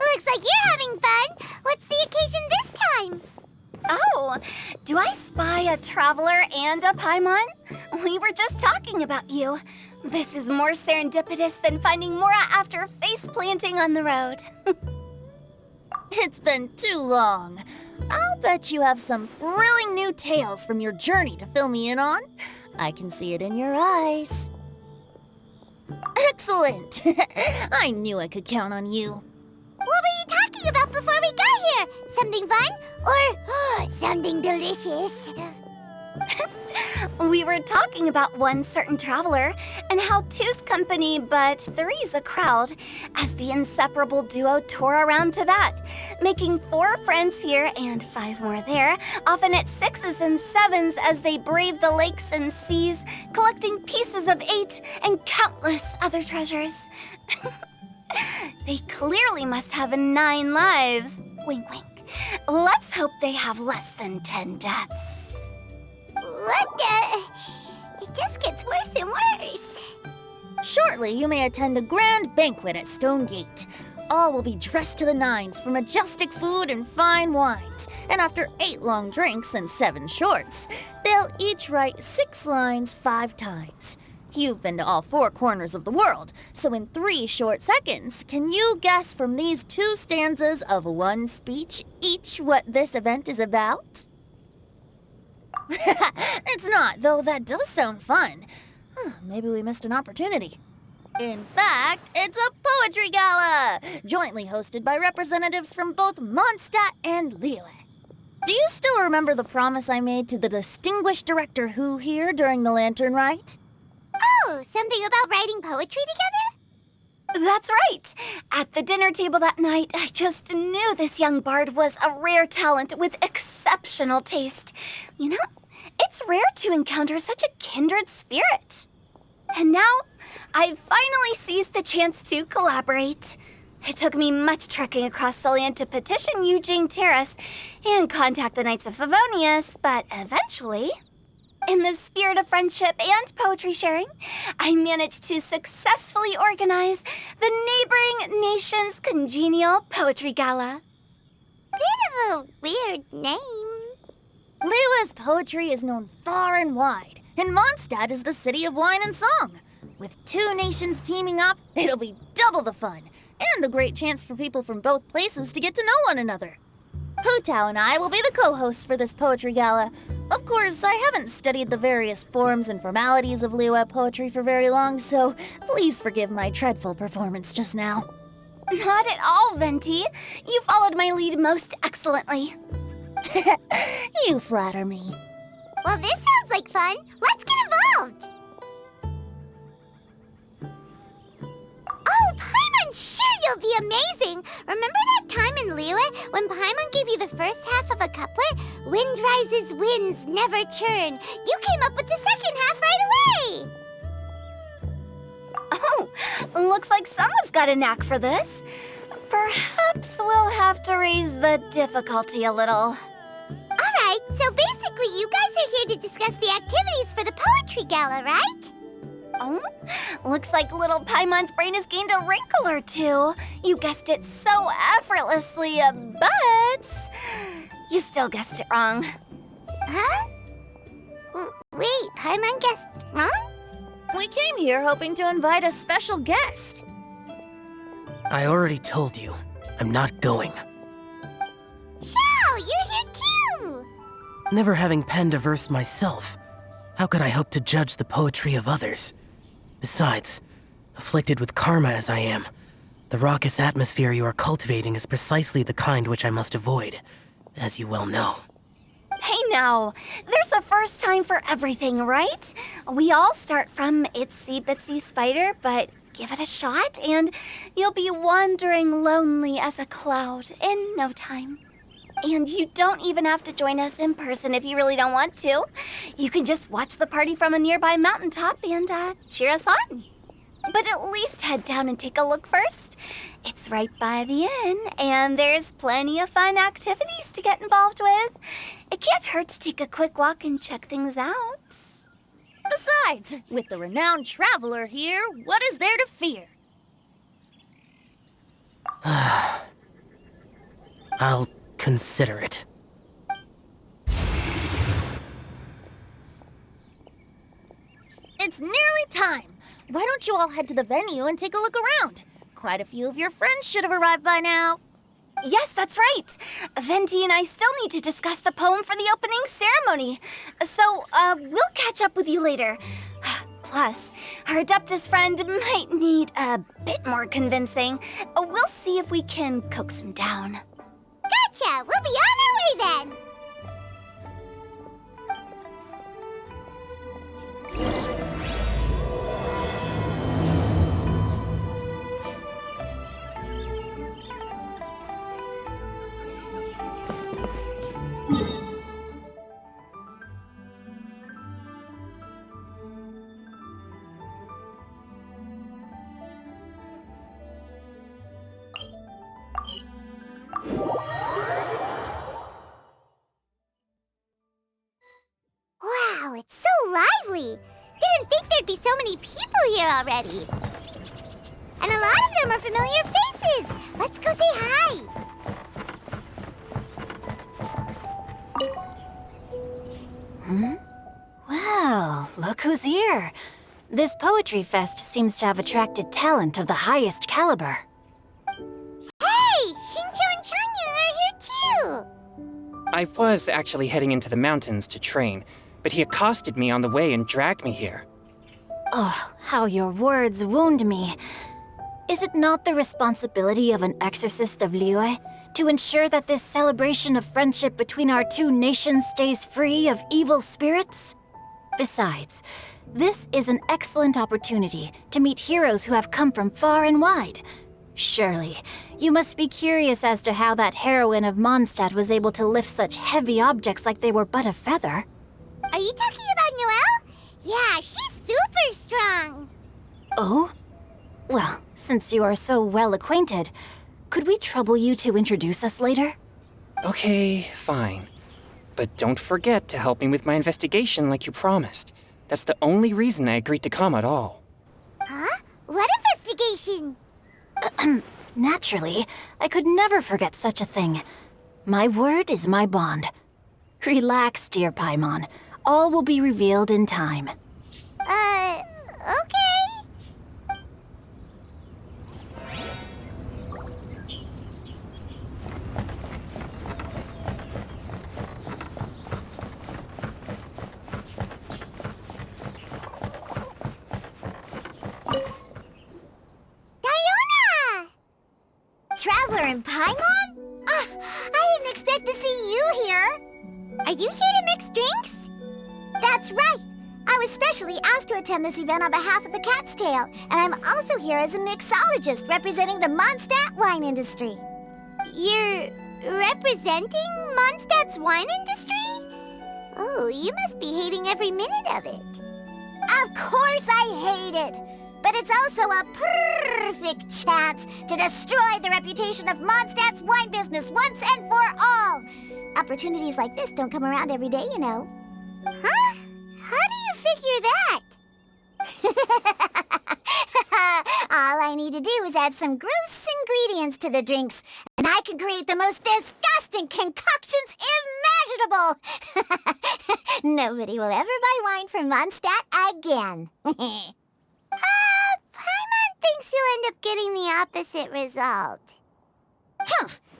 Looks like you're having fun. What's the occasion this time? Oh, do I spy a traveler and a Paimon? We were just talking about you. This is more serendipitous than finding Mora after face planting on the road. It's been too long. I'll bet you have some thrilling new tales from your journey to fill me in on. I can see it in your eyes. Excellent! I knew I could count on you. What were you talking about before we got here? Something fun? Or something delicious? We were talking about one certain traveler and how two's company but three's a crowd as the inseparable duo tore around Tibet, making 4 friends here and 5 more there, often at 6s and 7s as they braved the lakes and seas, collecting pieces of 8 and countless other treasures. They clearly must have 9 lives. Wink, wink. Let's hope they have less than 10 deaths. What the? It just gets worse and worse. Shortly, you may attend a grand banquet at Stone Gate. All will be dressed to the nines for majestic food and fine wines. And after 8 long drinks and 7 shorts, they'll each write 6 lines 5 times. You've been to all 4 corners of the world, so in 3 short seconds, can you guess from these 2 stanzas of 1 speech each what this event is about? It's not, though that does sound fun. Maybe we missed an opportunity. In fact, it's a poetry gala, jointly hosted by representatives from both Mondstadt and Liyue. Do you still remember the promise I made to the distinguished director Who here during the lantern rite? Oh, something about writing poetry together? That's right. At the dinner table that night, I just knew this young bard was a rare talent with exceptional taste. You know, it's rare to encounter such a kindred spirit. And now, I've finally seized the chance to collaborate. It took me much trekking across the land to petition Eugene Terrace and contact the Knights of Favonius, but eventually, in the spirit of friendship and poetry sharing, I managed to successfully organize the neighboring nation's Congenial Poetry Gala. Bit of a weird name. Liyue's poetry is known far and wide, and Mondstadt is the city of wine and song. With 2 nations teaming up, it'll be double the fun, and a great chance for people from both places to get to know one another. Hu Tao and I will be the co-hosts for this poetry gala. Of course, I haven't studied the various forms and formalities of Liyue poetry for very long, so please forgive my dreadful performance just now. Not at all, Venti. You followed my lead most excellently. You flatter me. Well, this sounds like fun. Let's get involved. Oh, Paimon, sure you'll be amazing. Remember that time in Liyue when Paimon gave you the first half of a couplet? Wind rises, winds never churn. You came up with the second half right away. Oh, looks like someone's got a knack for this. Perhaps we'll have to raise the difficulty a little. All right, so basically you guys are here to discuss the activities for the poetry gala, right? Oh, looks like little Paimon's brain has gained a wrinkle or 2. You guessed it so effortlessly, but you still guessed it wrong. Huh? Wait, Paimon guessed wrong? We came here hoping to invite a special guest. I already told you, I'm not going. Xiao, you're here too! Never having penned a verse myself, how could I hope to judge the poetry of others? Besides, afflicted with karma as I am, the raucous atmosphere you are cultivating is precisely the kind which I must avoid, as you well know. Hey now, there's a first time for everything, right? We all start from itsy bitsy spider, but give it a shot and you'll be wandering lonely as a cloud in no time. And you don't even have to join us in person if you really don't want to. You can just watch the party from a nearby mountaintop and cheer us on. But at least head down and take a look first. It's right by the inn, and there's plenty of fun activities to get involved with. It can't hurt to take a quick walk and check things out. Besides, with the renowned traveler here, what is there to fear? I'll consider it. It's nearly time. Why don't you all head to the venue and take a look around? Quite a few of your friends should have arrived by now. Yes, that's right. Venti and I still need to discuss the poem for the opening ceremony. So, we'll catch up with you later. Plus, our Adeptus friend might need a bit more convincing. We'll see if we can coax him down. Gotcha! We'll be on our way then! Wow, it's so lively! Didn't think there'd be so many people here already. And a lot of them are familiar faces! Let's go say hi! Well, look who's here. This poetry fest seems to have attracted talent of the highest caliber. Hey! Shincho and Changyun are here too! I was actually heading into the mountains to train, but he accosted me on the way and dragged me here. Oh, how your words wound me. Is it not the responsibility of an exorcist of Liyue to ensure that this celebration of friendship between our two nations stays free of evil spirits? Besides, this is an excellent opportunity to meet heroes who have come from far and wide. Surely, you must be curious as to how that heroine of Mondstadt was able to lift such heavy objects like they were but a feather. Are you talking about Noelle? Yeah, she's super strong! Oh? Well, since you are so well acquainted, could we trouble you to introduce us later? Okay, fine. But don't forget to help me with my investigation like you promised. That's the only reason I agreed to come at all. Huh? What investigation? Naturally, I could never forget such a thing. My word is my bond. Relax, dear Paimon. All will be revealed in time. Okay. Diona! Traveler and Paimon? I didn't expect to see you here. Are you here to mix drinks? That's right. I was specially asked to attend this event on behalf of the Cat's Tail, and I'm also here as a mixologist representing the Mondstadt wine industry. You're representing Mondstadt's wine industry? Oh, you must be hating every minute of it. Of course I hate it! But it's also a perfect chance to destroy the reputation of Mondstadt's wine business once and for all! Opportunities like this don't come around every day, you know. Huh? How do you figure that? All I need to do is add some gross ingredients to the drinks, and I can create the most disgusting concoctions imaginable! Nobody will ever buy wine from Mondstadt again. Paimon thinks you'll end up getting the opposite result.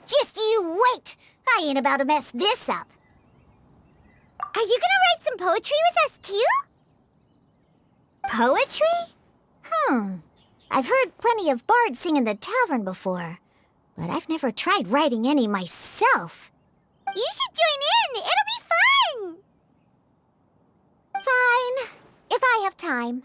Just you wait! I ain't about to mess this up. Are you gonna write some poetry with us, too? Poetry? I've heard plenty of bards sing in the tavern before, but I've never tried writing any myself. You should join in! It'll be fun! Fine, if I have time.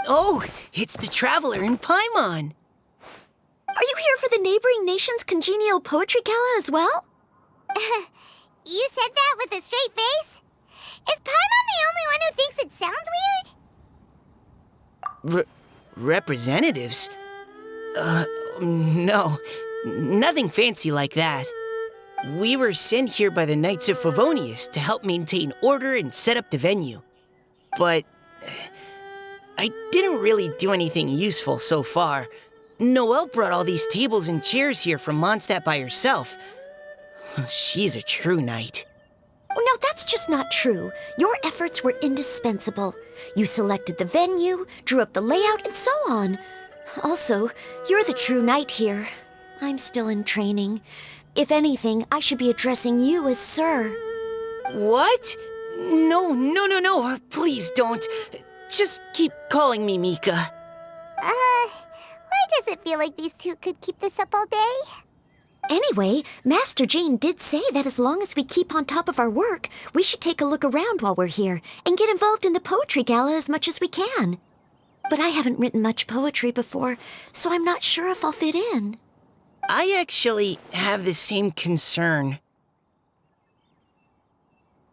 Oh, it's the Traveler in Paimon. Are you here for the neighboring nation's Congenial Poetry Gala as well? You said that with a straight face? Is Paimon the only one who thinks it sounds weird? Representatives? No. Nothing fancy like that. We were sent here by the Knights of Favonius to help maintain order and set up the venue. But I didn't really do anything useful so far. Noelle brought all these tables and chairs here from Mondstadt by herself. She's a true knight. Oh, no, that's just not true. Your efforts were indispensable. You selected the venue, drew up the layout, and so on. Also, you're the true knight here. I'm still in training. If anything, I should be addressing you as Sir. What? No. Please don't. Just keep calling me Mika. Why does it feel like these two could keep this up all day? Anyway, Master Jane did say that as long as we keep on top of our work, we should take a look around while we're here and get involved in the poetry gala as much as we can. But I haven't written much poetry before, so I'm not sure if I'll fit in. I actually have the same concern.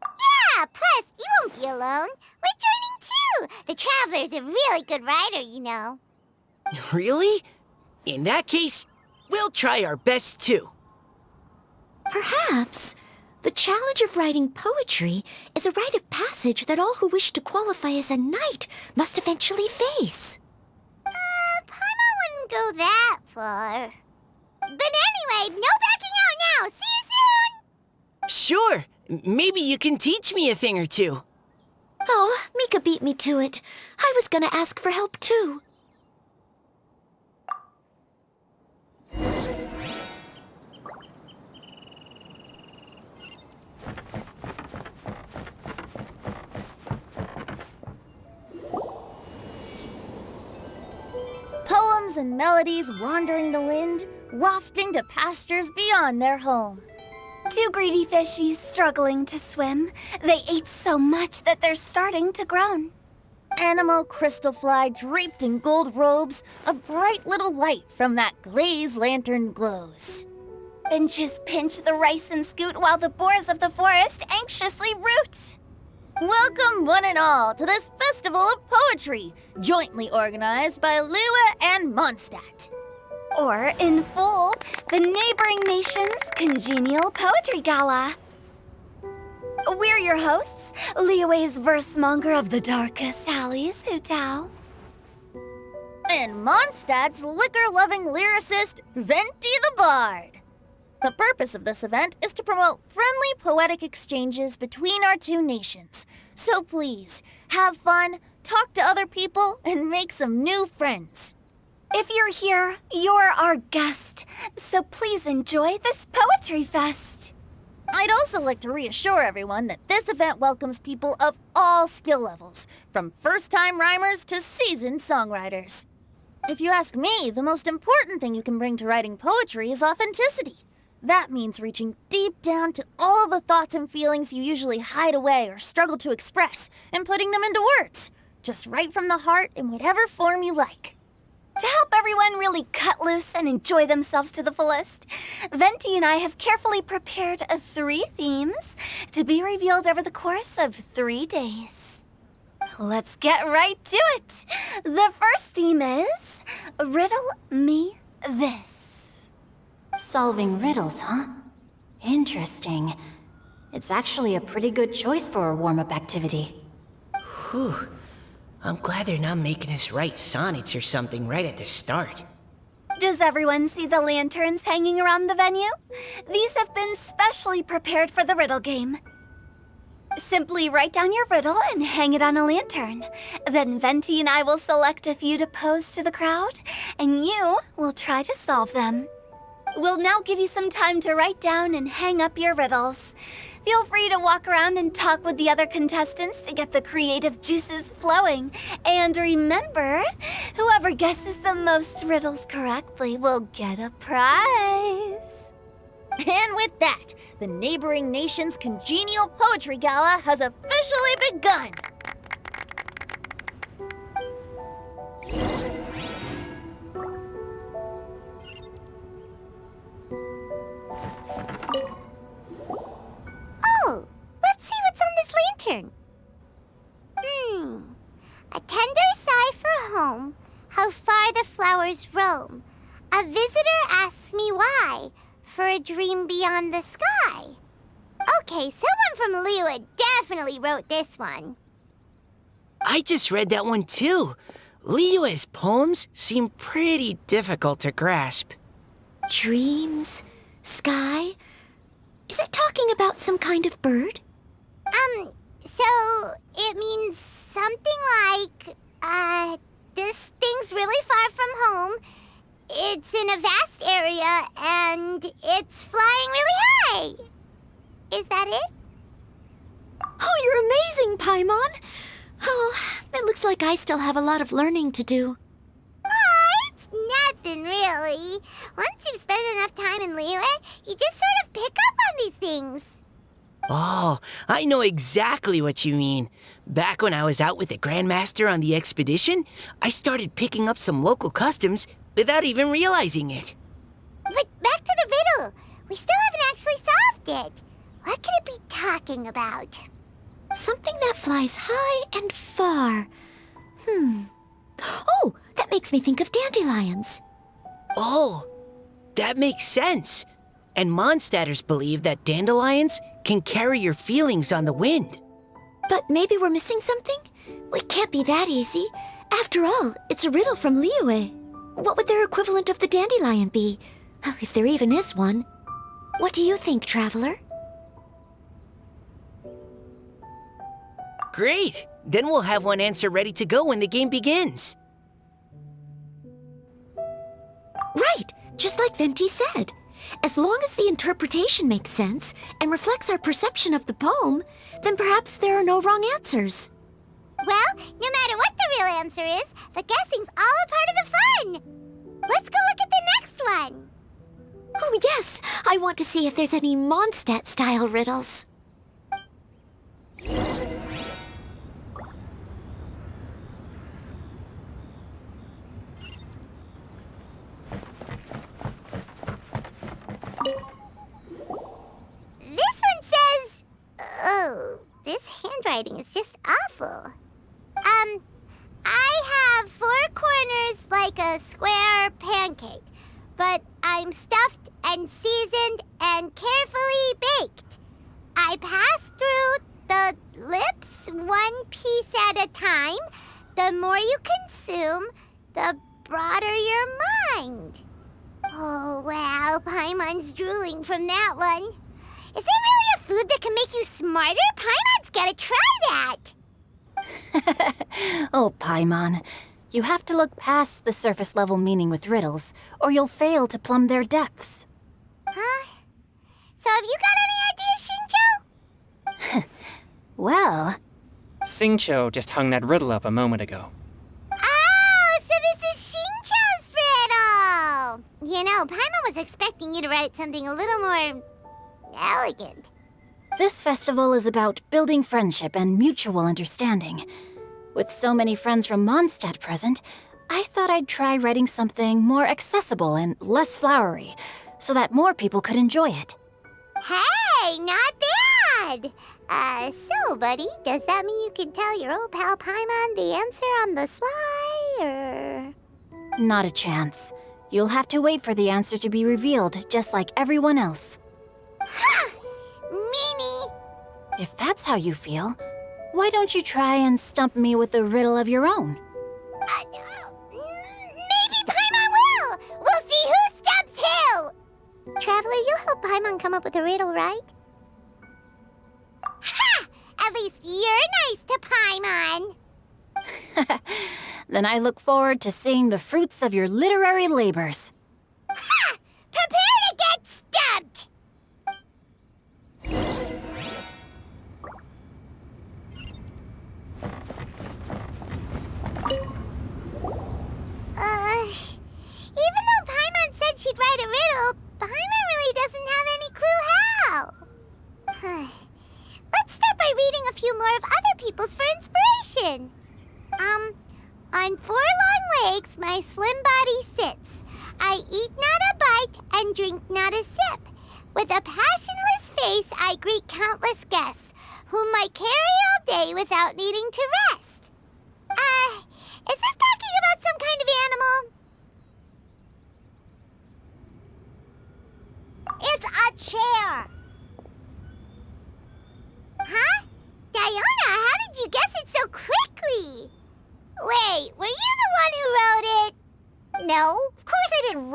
Yeah, plus, you won't be alone. We're joining too. The Traveler's a really good writer, you know. Really? In that case, we'll try our best too. Perhaps the challenge of writing poetry is a rite of passage that all who wish to qualify as a knight must eventually face. Paimon wouldn't go that far. But anyway, no backing out now. See you soon! Sure. Maybe you can teach me a thing or two. Oh, Mika beat me to it. I was gonna ask for help too. Poems and melodies wandering the wind, wafting to pastures beyond their home. Two greedy fishies struggling to swim. They ate so much that they're starting to groan. Animal crystal fly draped in gold robes, a bright little light from that glazed lantern glows. Benches pinch the rice and scoot while the boars of the forest anxiously root. Welcome one and all to this festival of poetry, jointly organized by Liyue and Mondstadt. Or, in full, the neighboring nation's Congenial Poetry Gala. We're your hosts, Liyue's verse-monger of the darkest alleys, Hutao. And Mondstadt's liquor-loving lyricist, Venti the Bard. The purpose of this event is to promote friendly poetic exchanges between our two nations. So please, have fun, talk to other people, and make some new friends. If you're here, you're our guest, so please enjoy this Poetry Fest. I'd also like to reassure everyone that this event welcomes people of all skill levels, from first-time rhymers to seasoned songwriters. If you ask me, the most important thing you can bring to writing poetry is authenticity. That means reaching deep down to all the thoughts and feelings you usually hide away or struggle to express, and putting them into words. Just right from the heart in whatever form you like. To help everyone really cut loose and enjoy themselves to the fullest, Venti and I have carefully prepared 3 themes to be revealed over the course of 3 days. Let's get right to it. The first theme is Riddle Me This. Solving riddles, huh? Interesting. It's actually a pretty good choice for a warm-up activity. Whew. I'm glad they're not making us write sonnets or something right at the start. Does everyone see the lanterns hanging around the venue? These have been specially prepared for the riddle game. Simply write down your riddle and hang it on a lantern. Then Venti and I will select a few to pose to the crowd, and you will try to solve them. We'll now give you some time to write down and hang up your riddles. Feel free to walk around and talk with the other contestants to get the creative juices flowing. And remember, whoever guesses the most riddles correctly will get a prize. And with that, the neighboring nation's Congenial Poetry Gala has officially begun. A tender sigh for home, how far the flowers roam. A visitor asks me why, for a dream beyond the sky. Okay, someone from Liyue definitely wrote this one. I just read that one too. Liyue's poems seem pretty difficult to grasp. Dreams? Sky? Is it talking about some kind of bird? So it means something like, this thing's really far from home. It's in a vast area, and it's flying really high. Is that it? Oh, you're amazing, Paimon! Oh, it looks like I still have a lot of learning to do. It's nothing, really. Once you've spent enough time in Liyue, you just sort of pick up on these things. Oh, I know exactly what you mean. Back when I was out with the Grandmaster on the expedition, I started picking up some local customs without even realizing it. But back to the riddle. We still haven't actually solved it. What could it be talking about? Something that flies high and far. Oh, that makes me think of dandelions. Oh, that makes sense. And Mondstadters believe that dandelions can carry your feelings on the wind. But maybe we're missing something? It can't be that easy. After all, it's a riddle from Liyue. What would their equivalent of the dandelion be? If there even is one. What do you think, Traveler? Great! Then we'll have one answer ready to go when the game begins. Right, just like Venti said. As long as the interpretation makes sense and reflects our perception of the poem, then perhaps there are no wrong answers. Well, no matter what the real answer is, the guessing's all a part of the fun. Let's go look at the next one. Oh yes, I want to see if there's any Mondstadt-style riddles. This one says... Oh, this handwriting is just awful. I have 4 corners like a square pancake, but I'm stuffed and seasoned and carefully baked. I pass through the lips 1 piece at a time. The more you consume, the broader your mind. Oh, wow, Paimon's drooling from that one. Is there really a food that can make you smarter? Paimon's gotta try that. Oh, Paimon, you have to look past the surface-level meaning with riddles, or you'll fail to plumb their depths. Huh? So have you got any ideas, Shincho? Well, Xingqiu just hung that riddle up a moment ago. Oh, so this is Shincho's riddle! You know, Paimon was expecting you to write something a little more... elegant. this festival is about building friendship and mutual understanding. With so many friends from Mondstadt present, I thought I'd try writing something more accessible and less flowery, so that more people could enjoy it. Hey, not bad! So, buddy, does that mean you can tell your old pal Paimon the answer on the sly, or...? Not a chance. You'll have to wait for the answer to be revealed, just like everyone else. Ha! Meanie! If that's how you feel, why don't you try and stump me with a riddle of your own? Maybe Paimon will! We'll see who stumps who! Traveler, you'll help Paimon come up with a riddle, right? Ha! At least you're nice to Paimon! Then I look forward to seeing the fruits of your literary labors. Ha! Prepare to get stumped! Even though Paimon said she'd write a riddle, Paimon really doesn't have any clue how. Let's start by reading a few more of other people's for inspiration. On 4 long legs my slim body sits. I eat not a bite and drink not a sip. With a passionless face I greet countless guests, whom I carry all day without needing to rest.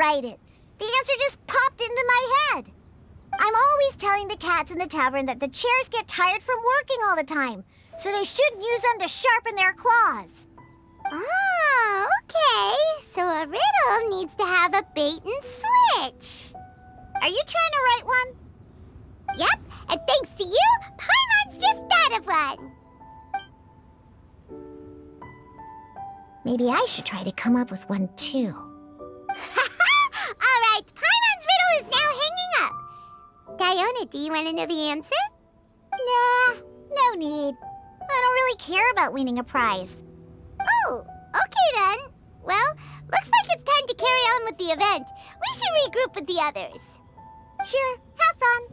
write it. The answer just popped into my head. I'm always telling the cats in the tavern that the chairs get tired from working all the time, so they shouldn't use them to sharpen their claws. Oh, okay. So a riddle needs to have a bait and switch. Are you trying to write one? Yep, and thanks to you, Paimon's just thought of one. Maybe I should try to come up with one too. All right, Paimon's riddle is now hanging up. Diona, do you want to know the answer? Nah, no need. I don't really care about winning a prize. Oh, okay then. Well, looks like it's time to carry on with the event. We should regroup with the others. Sure, have fun.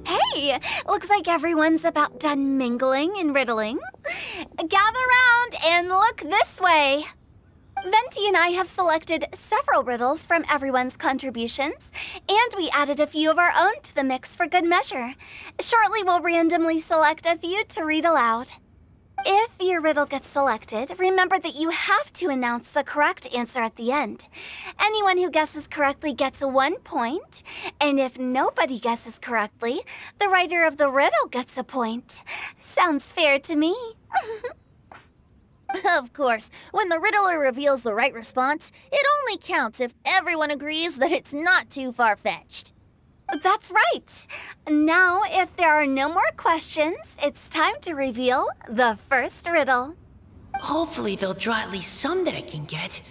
Hey, looks like everyone's about done mingling and riddling. Gather round and look this way. Venti and I have selected several riddles from everyone's contributions, and we added a few of our own to the mix for good measure. Shortly, we'll randomly select a few to read aloud. If your riddle gets selected, remember that you have to announce the correct answer at the end. Anyone who guesses correctly gets 1 point, and if nobody guesses correctly, the writer of the riddle gets a point. Sounds fair to me. Of course, when the riddler reveals the right response, it only counts if everyone agrees that it's not too far-fetched. That's right. Now, if there are no more questions, it's time to reveal the first riddle. Hopefully they'll draw at least some that I can get.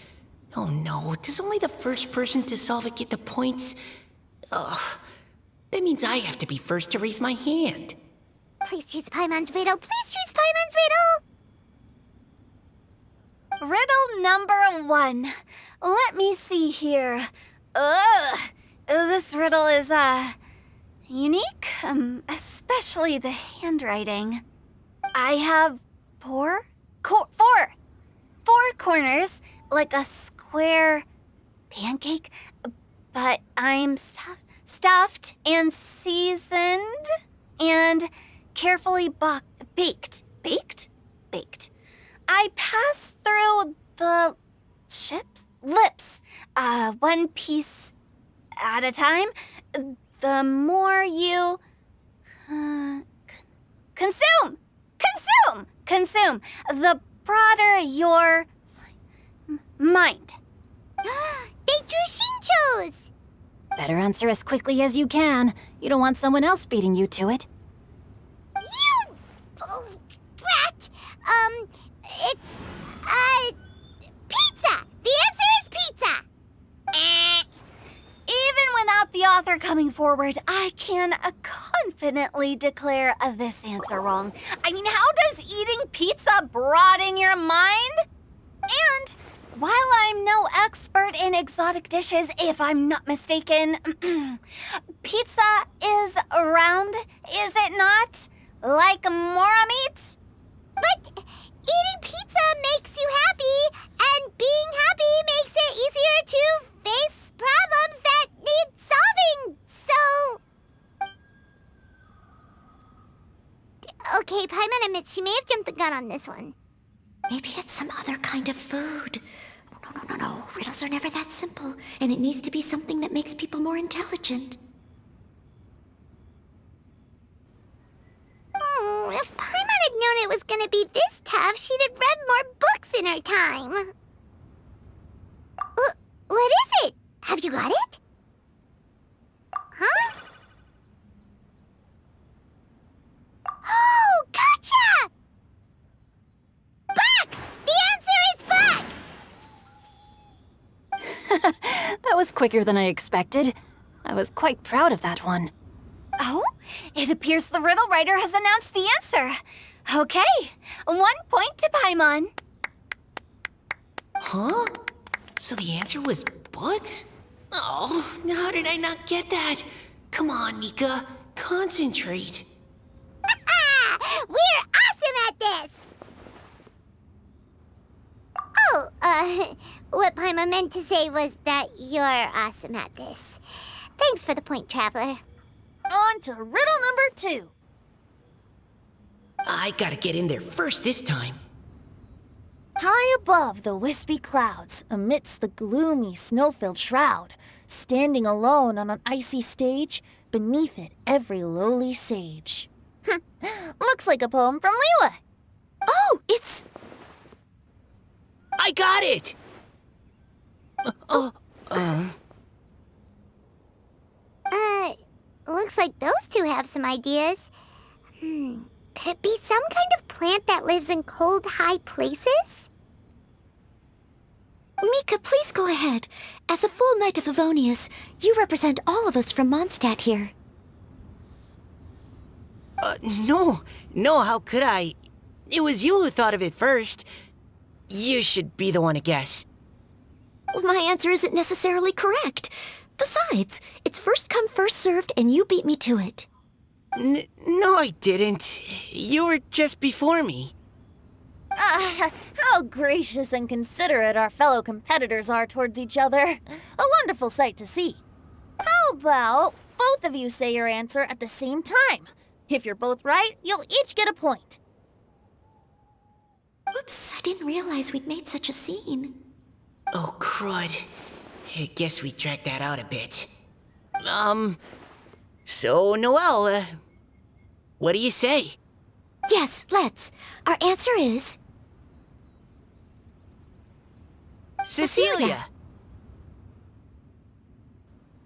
Oh no, does only the first person to solve it get the points? Ugh, that means I have to be first to raise my hand. Please choose Paimon's riddle. Please choose Paimon's riddle. Riddle number 1. Let me see here. Ugh, this riddle is, unique, especially the handwriting. I have four corners, like a square pancake, but I'm stuffed and seasoned and carefully baked. Baked. I pass through the lips, one piece at a time. The more you consume, the broader your mind. They drew Shinchos! Better answer as quickly as you can. You don't want someone else beating you to it. You brat! It's, pizza! The answer is pizza! Even without the author coming forward, I can confidently declare this answer wrong. I mean, how does eating pizza broaden your mind? And while I'm no expert in exotic dishes, if I'm not mistaken, pizza is round, is it not? Like mora meat? But eating pizza makes you happy, and being happy makes it easier to face problems that need solving, so... Okay, Paimon admits she may have jumped the gun on this one. Maybe it's some other kind of food. No. Riddles are never that simple, and it needs to be something that makes people more intelligent. If Paimon had known it was gonna be this tough, she'd have read more books in her time. What is it? Have you got it? Huh? Oh, gotcha! Bucks! The answer is bucks! That was quicker than I expected. I was quite proud of that one. Oh, it appears the riddle writer has announced the answer. Okay, 1 point to Paimon. Huh? So the answer was bugs? Oh, how did I not get that? Come on, Mika, concentrate. We're awesome at this! Oh, what Paimon meant to say was that you're awesome at this. Thanks for the point, Traveler. On to riddle number 2. I gotta get in there first this time. High above the wispy clouds, amidst the gloomy snow-filled shroud, standing alone on an icy stage, beneath it every lowly sage. Looks like a poem from Liyue. Oh, it's... I got it! Looks like those two have some ideas. Could it be some kind of plant that lives in cold, high places? Mika, please go ahead. As a full Knight of Favonius, you represent all of us from Mondstadt here. No, how could I? It was you who thought of it first. You should be the one to guess. Well, my answer isn't necessarily correct. Besides, it's first come, first served, and you beat me to it. No, I didn't. You were just before me. How gracious and considerate our fellow competitors are towards each other. A wonderful sight to see. How about both of you say your answer at the same time? If you're both right, you'll each get a point. Oops, I didn't realize we'd made such a scene. Oh, crud. I guess we dragged that out a bit. So, Noelle, what do you say? Yes, let's. Our answer is... Cecilia!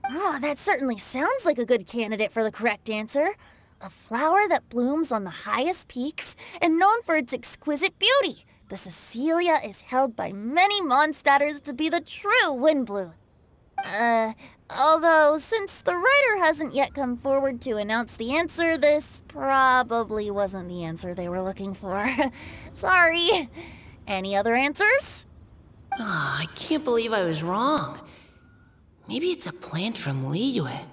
Oh, that certainly sounds like a good candidate for the correct answer. A flower that blooms on the highest peaks and known for its exquisite beauty. The Cecilia is held by many Mondstadters to be the true Windblue. Although, since the writer hasn't yet come forward to announce the answer, this probably wasn't the answer they were looking for. Sorry. Any other answers? Oh, I can't believe I was wrong. Maybe it's a plant from Liyue.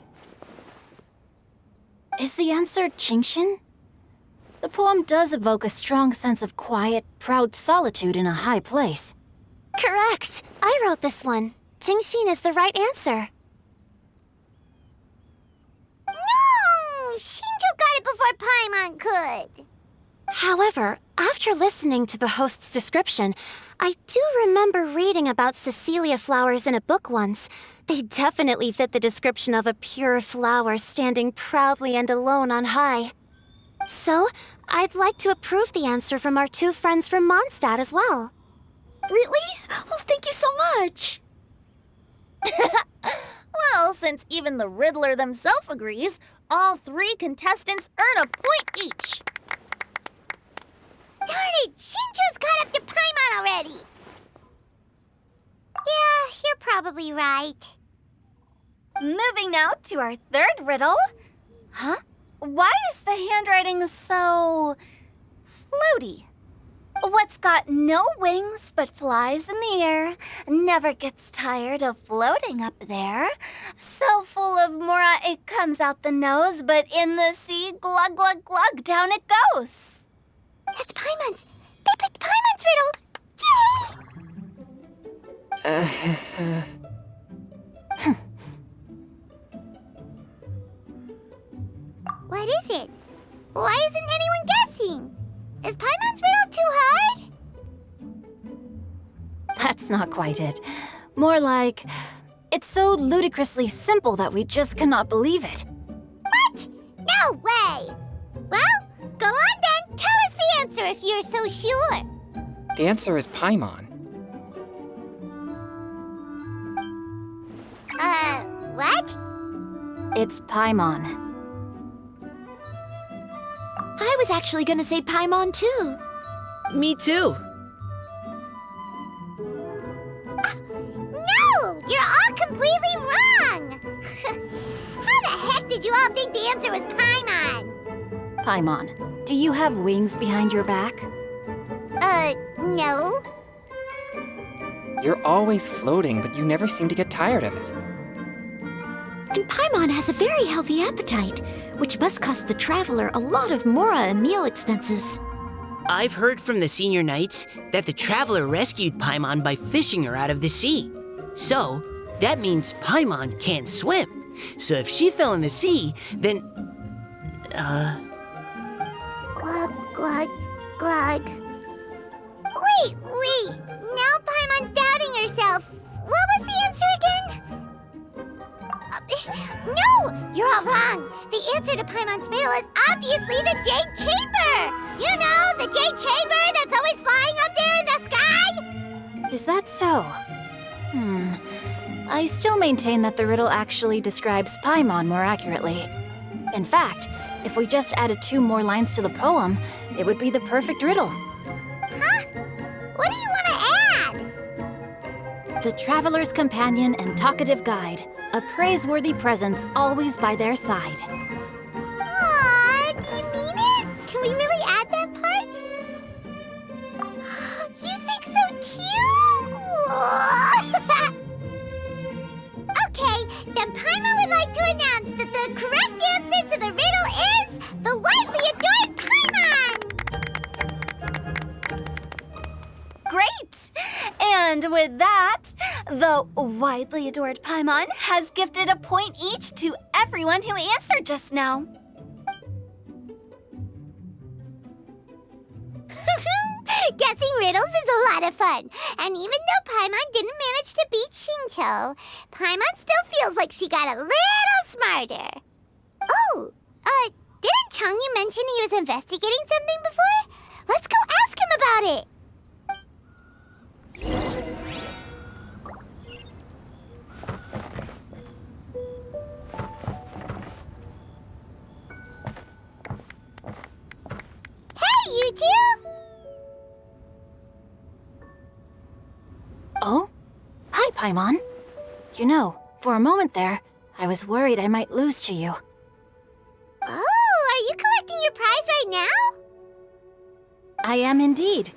Is the answer GenShin? The poem does evoke a strong sense of quiet, proud solitude in a high place. Correct. I wrote this one. GenShin is the right answer. No! Shinjo got it before Paimon could. However, after listening to the host's description, I do remember reading about Cecilia flowers in a book once. They definitely fit the description of a pure flower standing proudly and alone on high. So, I'd like to approve the answer from our two friends from Mondstadt as well. Really? Oh, thank you so much. Well, since even the Riddler themselves agrees, all 3 contestants earn a point each. Darn it! Shinjo's caught up to Paimon already! Yeah, you're probably right. Moving now to our third riddle. Huh? Why is the handwriting so... floaty? What's got no wings but flies in the air, never gets tired of floating up there. So full of mora it comes out the nose, but in the sea, glug, glug, glug, down it goes. That's Paimon's! They picked Paimon's riddle! Yay! What is it? Why isn't anyone guessing? Is Paimon's riddle too hard? That's not quite it. More like, it's so ludicrously simple that we just cannot believe it. What? No way! Well, go on then. Tell us the answer if you're so sure. The answer is Paimon. What? It's Paimon. I was actually gonna say Paimon too. Me too. No! You're all completely wrong! How the heck did you all think the answer was Paimon? Paimon, do you have wings behind your back? No. You're always floating, but you never seem to get tired of it. And Paimon has a very healthy appetite, which must cost the traveler a lot of mora and meal expenses. I've heard from the senior knights that the traveler rescued Paimon by fishing her out of the sea. So, that means Paimon can't swim. So if she fell in the sea, then Glug, glug, glug. Wait. Now Paimon's doubting herself. What was the answer again? No! You're all wrong. The answer to Paimon's riddle is obviously the Jade Chamber! You know, the Jade Chamber that's always flying up there in the sky? Is that so? I still maintain that the riddle actually describes Paimon more accurately. In fact, if we just added 2 more lines to the poem, it would be the perfect riddle. Huh? What do you want to add? The traveler's companion and talkative guide, a praiseworthy presence always by their side. Aw, do you mean it? Can we really add that part? You think so too? Okay, then Paimon would like to announce that the correct answer to the riddle is the widely adored Paimon! Great! And with that, the widely adored Paimon has gifted a point each to everyone who answered just now. Guessing riddles is a lot of fun. And even though Paimon didn't manage to beat Shinto, Paimon still feels like she got a little smarter. Oh, didn't Changyu mention he was investigating something before? Let's go ask him about it. Hey, you two! Oh? Hi, Paimon. You know, for a moment there, I was worried I might lose to you. Oh, are you collecting your prize right now? I am indeed.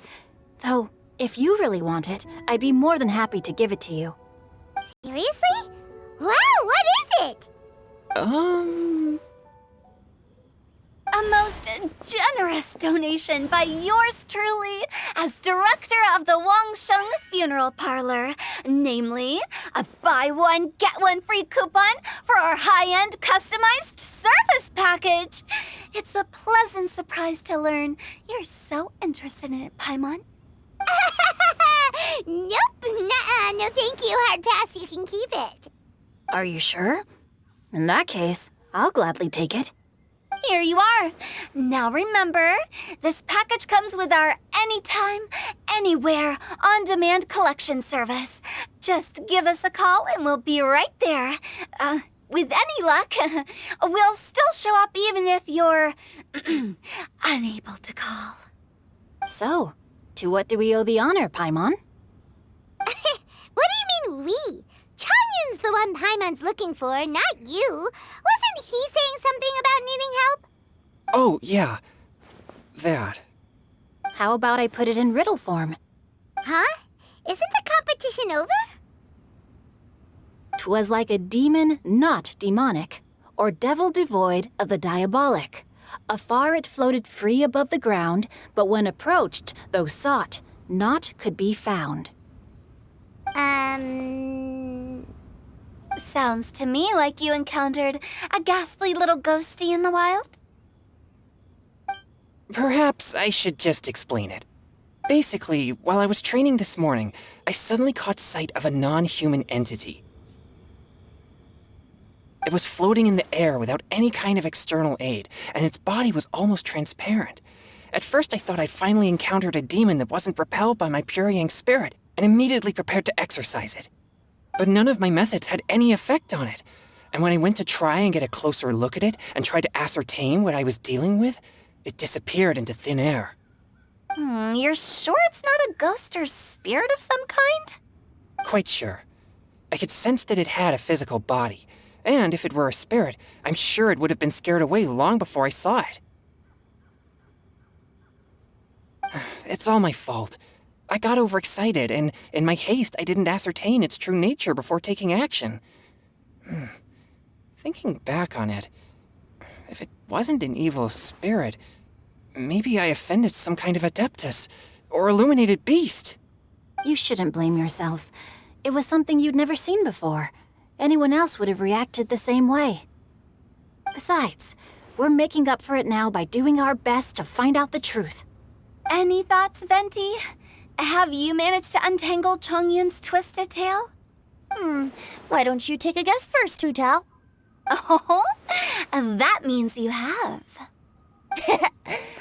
Though, if you really want it, I'd be more than happy to give it to you. Seriously? Wow, what is it? A most generous donation by yours truly as director of the Wangsheng Funeral Parlor. Namely, a buy one, get one free coupon for our high-end customized service package. It's a pleasant surprise to learn you're so interested in it, Paimon. Nope, nuh-uh, no thank you, hard pass, you can keep it. Are you sure? In that case, I'll gladly take it. Here you are. Now remember, this package comes with our anytime, anywhere, on-demand collection service. Just give us a call and we'll be right there. With any luck, we'll still show up even if you're unable to call. So, to what do we owe the honor, Paimon? What do you mean we? Changyun's the one Paimon's looking for, not you. Wasn't he saying something about needing help? Oh, yeah. That. How about I put it in riddle form? Huh? Isn't the competition over? 'Twas like a demon not demonic, or devil devoid of the diabolic. Afar it floated free above the ground, but when approached, though sought, naught could be found. Sounds to me like you encountered a ghastly little ghostie in the wild. Perhaps I should just explain it. Basically, while I was training this morning, I suddenly caught sight of a non-human entity. It was floating in the air without any kind of external aid, and its body was almost transparent. At first I thought I'd finally encountered a demon that wasn't repelled by my pure yang spirit, and immediately prepared to exorcise it. But none of my methods had any effect on it, and when I went to try and get a closer look at it and tried to ascertain what I was dealing with, it disappeared into thin air. You're sure it's not a ghost or spirit of some kind? Quite sure. I could sense that it had a physical body, and if it were a spirit, I'm sure it would have been scared away long before I saw it. It's all my fault. I got overexcited, and in my haste, I didn't ascertain its true nature before taking action. Thinking back on it, if it wasn't an evil spirit, maybe I offended some kind of adeptus or illuminated beast. You shouldn't blame yourself. It was something you'd never seen before. Anyone else would have reacted the same way. Besides, we're making up for it now by doing our best to find out the truth. Any thoughts, Venti? Have you managed to untangle Chongyun's twisted tail? Why don't you take a guess first, Tutao? Oh, that means you have.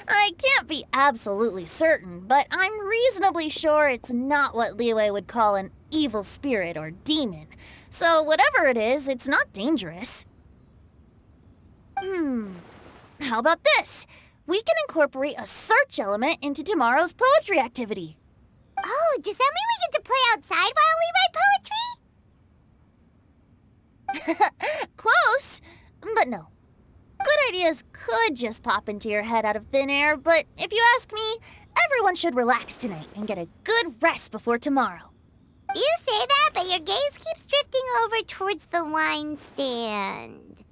I can't be absolutely certain, but I'm reasonably sure it's not what Liyue would call an evil spirit or demon. So whatever it is, it's not dangerous. How about this? We can incorporate a search element into tomorrow's poetry activity. Oh, does that mean we get to play outside while we write poetry? Close, but no. Good ideas could just pop into your head out of thin air, but if you ask me, everyone should relax tonight and get a good rest before tomorrow. You say that, but your gaze keeps drifting over towards the wine stand.